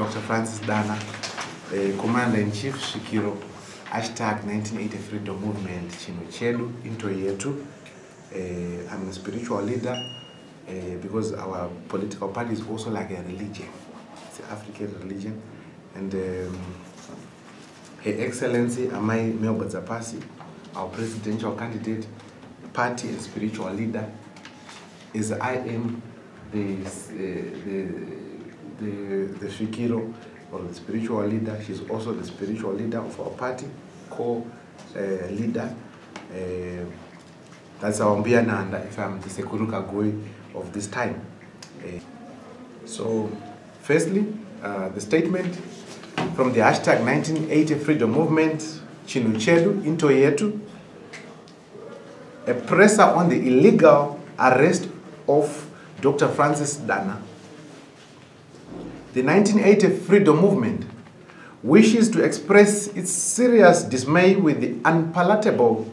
Dr. Francis Danha, Commander-in-Chief Shikiro, hashtag 1980 Freedom Movement, Chino Chedu, Into Yetu. I'm a spiritual leader because our political party is also like a religion. It's an African religion. And Her Excellency Amai Melba Zapasi, our presidential candidate, party and spiritual leader, is I am the Shikiro, or the spiritual leader. She's also the spiritual leader of our party, co-leader. That's our Mbiananda, if I'm the Sekuruka Goi of this time. So, firstly, the statement from the hashtag 1980 Freedom Movement, Chino Chedu, Into Yetu, a presser on the illegal arrest of Dr. Francis Danha. The 1980 Freedom Movement wishes to express its serious dismay with the unpalatable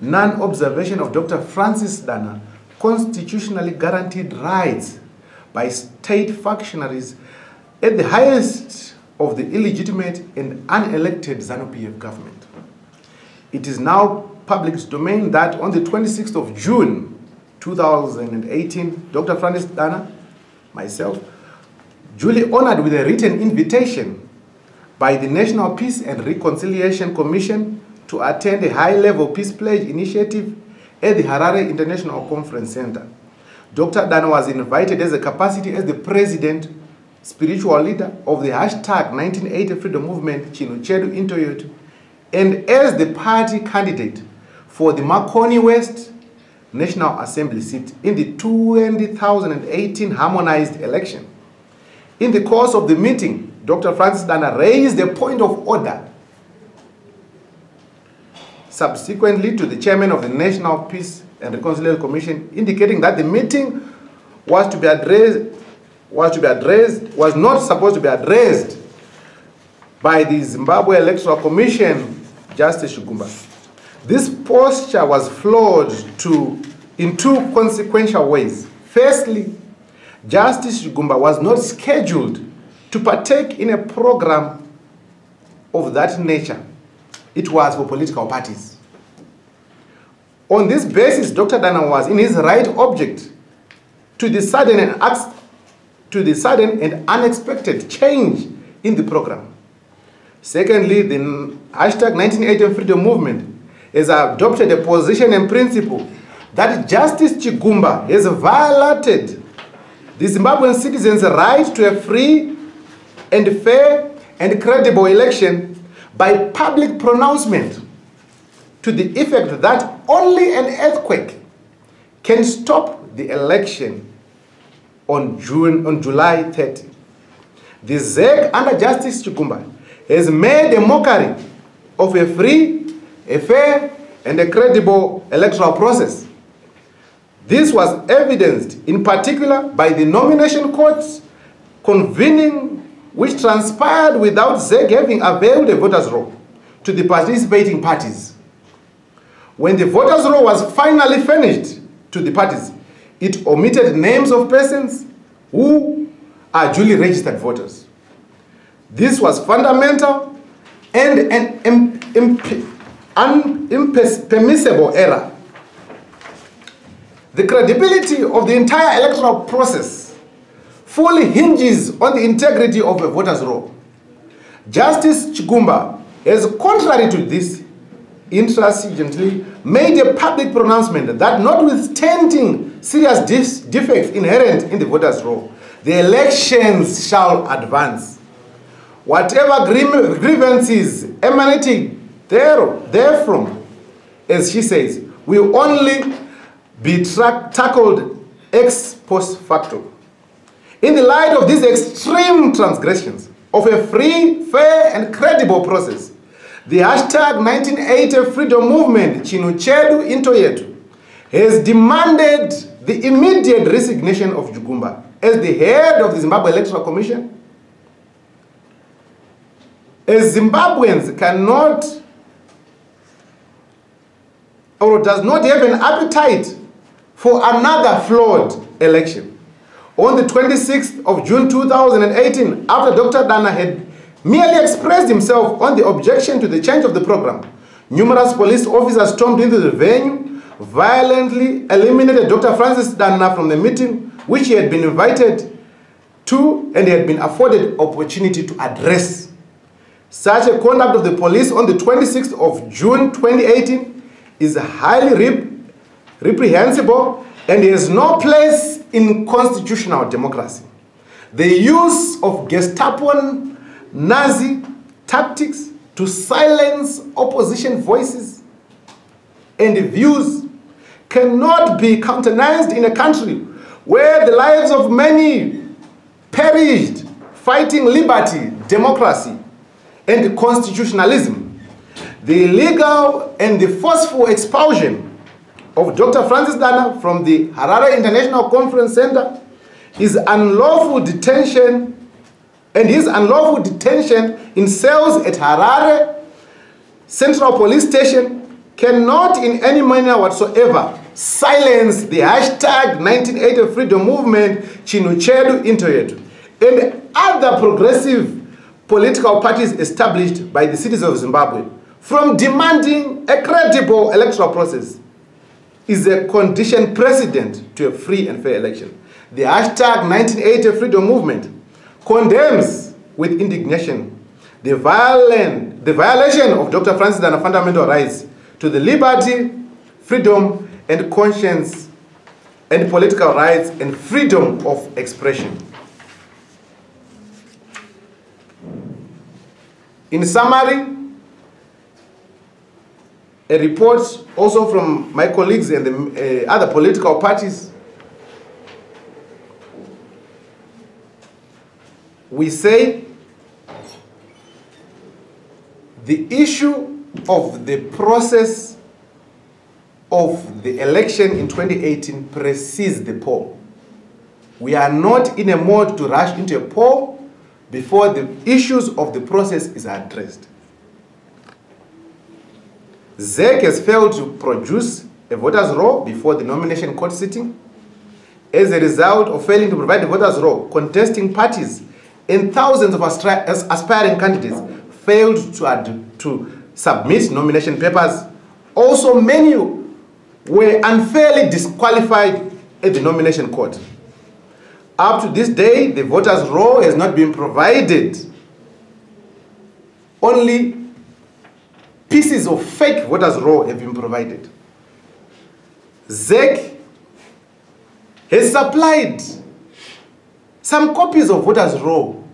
non-observation of Dr. Francis Danha constitutionally guaranteed rights by state functionaries at the highest of the illegitimate and unelected ZANU-PF government. It is now public domain that on the 26th of June 2018, Dr. Francis Danha, myself, duly honored with a written invitation by the National Peace and Reconciliation Commission to attend a high-level peace pledge initiative at the Harare International Conference Center. Dr. Danha was invited as a capacity as the president, spiritual leader of the hashtag 1980 Freedom Movement, Chino Chedu Into Yetu, and as the party candidate for the Makoni West National Assembly seat in the 2018 Harmonized election. In the course of the meeting, Dr. Francis Danha raised a point of order subsequently to the chairman of the National Peace and Reconciliation Commission, indicating that the meeting was not supposed to be addressed by the Zimbabwe Electoral Commission, Justice Chigumba. This posture was flawed in two consequential ways. Firstly, Justice Chigumba was not scheduled to partake in a program of that nature. It was for political parties. On this basis, Dr. Danha was in his right object to the sudden and unexpected change in the program. Secondly, the hashtag 1980 Freedom Movement has adopted a position and principle that Justice Chigumba has violated the Zimbabwean citizens' right to a free and fair and credible election by public pronouncement to the effect that only an earthquake can stop the election on July 30. The ZEC under Justice Chigumba has made a mockery of a free, a fair, and a credible electoral process. This was evidenced in particular by the nomination courts convening, which transpired without ZEC having availed a voters' roll to the participating parties. When the voters' roll was finally furnished to the parties, it omitted names of persons who are duly registered voters. This was fundamental and an impermissible error. The credibility of the entire electoral process fully hinges on the integrity of a voter's roll. Justice Chigumba has, contrary to this, intransigently made a public pronouncement that notwithstanding serious defects inherent in the voter's roll, the elections shall advance. Whatever grievances emanating therefrom, as she says, will only be tackled ex post facto. In the light of these extreme transgressions of a free, fair, and credible process, the hashtag 1980 Freedom Movement, Chino Chedu Into Yetu, has demanded the immediate resignation of Chigumba as the head of the Zimbabwe Electoral Commission. As Zimbabweans cannot or does not have an appetite for another flawed election, On the 26th of June 2018, after Dr. Danha had merely expressed himself on the objection to the change of the program, numerous police officers stormed into the venue, violently eliminated Dr. Francis Danha from the meeting, which he had been invited to and he had been afforded opportunity to address. Such a conduct of the police on the 26th of June 2018 is highly reprehensible and has no place in constitutional democracy. The use of Gestapo Nazi tactics to silence opposition voices and views cannot be countenanced in a country where the lives of many perished fighting liberty, democracy, and constitutionalism. The illegal and the forceful expulsion of Dr. Francis Danha from the Harare International Conference Center is unlawful detention, and his unlawful detention in cells at Harare Central Police Station cannot in any manner whatsoever silence the hashtag 1980 freedom movement Chinuchedu Intoyetu and other progressive political parties established by the citizens of Zimbabwe from demanding a credible electoral process is a condition precedent to a free and fair election. The hashtag 1980 freedom movement condemns with indignation the violation of Dr. Francis Danha's fundamental rights to the liberty, freedom, and conscience, and political rights and freedom of expression. In summary, a report also from my colleagues and the other political parties, we say the issue of the process of the election in 2018 precedes the poll. We are not in a mode to rush into a poll before the issues of the process is addressed. ZEC has failed to produce a voters' roll before the nomination court sitting. As a result of failing to provide the voters' roll, contesting parties and thousands of aspiring candidates failed to submit nomination papers. Also, many were unfairly disqualified at the nomination court. Up to this day, the voters' roll has not been provided. Only pieces of fake voters' roll have been provided. ZEC has supplied some copies of voters' roll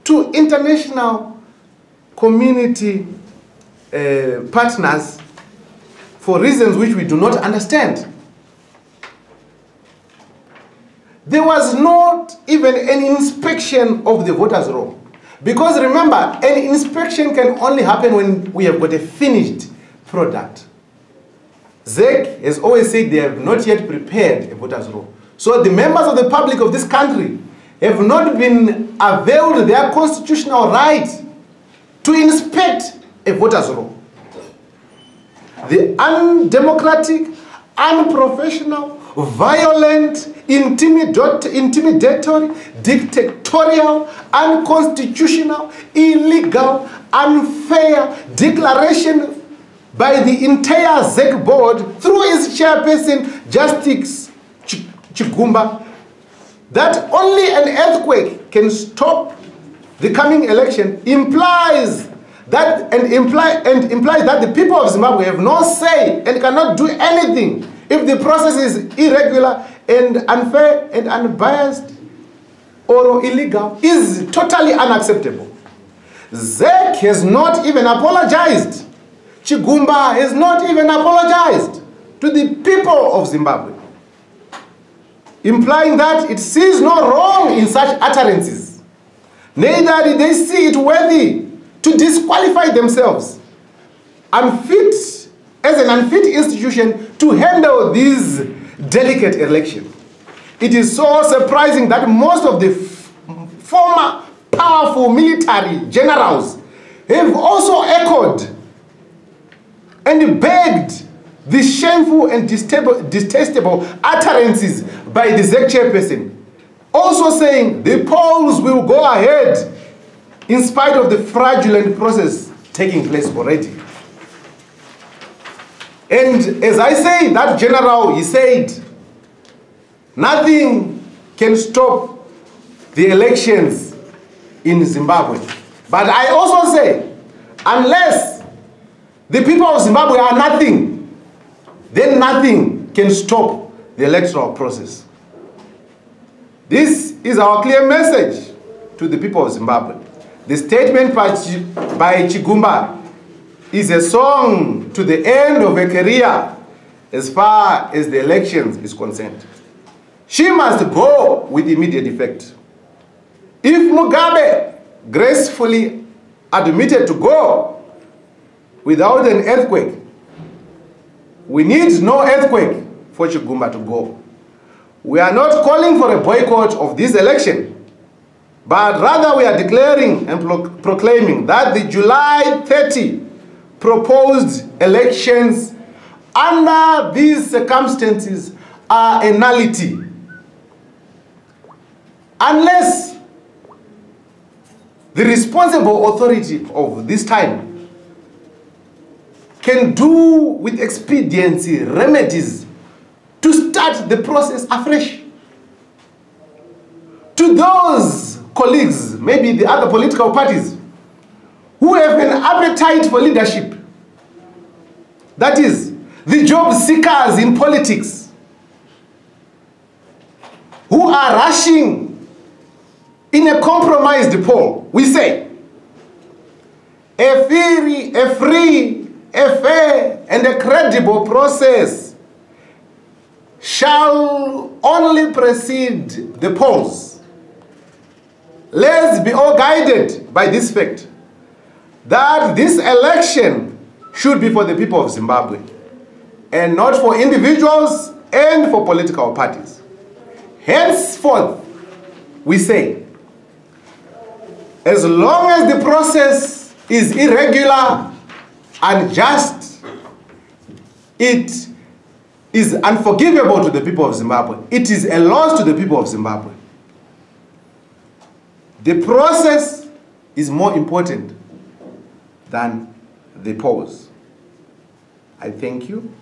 to international community partners for reasons which we do not understand. There was not even an inspection of the voters' roll. Because remember, an inspection can only happen when we have got a finished product. ZEC has always said they have not yet prepared a voters' roll. So the members of the public of this country have not been availed their constitutional right to inspect a voters' roll. The undemocratic, unprofessional, violent, intimidatory, dictatorial, unconstitutional, illegal, unfair declaration by the entire ZEC board through its chairperson, Justice Chigumba, that only an earthquake can stop the coming election implies that the people of Zimbabwe have no say and cannot do anything if the process is irregular and unfair and unbiased or illegal. Is totally unacceptable. ZEC has not even apologized. Chigumba has not even apologized to the people of Zimbabwe, implying that it sees no wrong in such utterances. Neither did they see it worthy to disqualify themselves as an unfit institution to handle these delicate elections. It is so surprising that most of the former powerful military generals have also echoed and begged the shameful and detestable utterances by the ZEC chairperson, also saying the polls will go ahead in spite of the fraudulent process taking place already. And as I say, that general, he said, nothing can stop the elections in Zimbabwe. But I also say, unless the people of Zimbabwe are nothing, then nothing can stop the electoral process. This is our clear message to the people of Zimbabwe. The statement by Chigumba is a song to the end of a career as far as the elections is concerned. She must go with immediate effect. If Mugabe gracefully admitted to go without an earthquake, we need no earthquake for Chigumba to go. We are not calling for a boycott of this election, but rather we are declaring and proclaiming that the July 30 proposed elections under these circumstances are a nullity. Unless the responsible authority of this time can do with expediency remedies to start the process afresh. To those colleagues, maybe the other political parties, who have an appetite for leadership, that is, the job seekers in politics, who are rushing in a compromised poll, we say, a free, a fair, and a credible process shall only precede the polls. Let's be all guided by this fact, that this election should be for the people of Zimbabwe, and not for individuals and for political parties. Henceforth, we say, as long as the process is irregular, unjust, it is unforgivable to the people of Zimbabwe. It is a loss to the people of Zimbabwe. The process is more important than the polls. I thank you.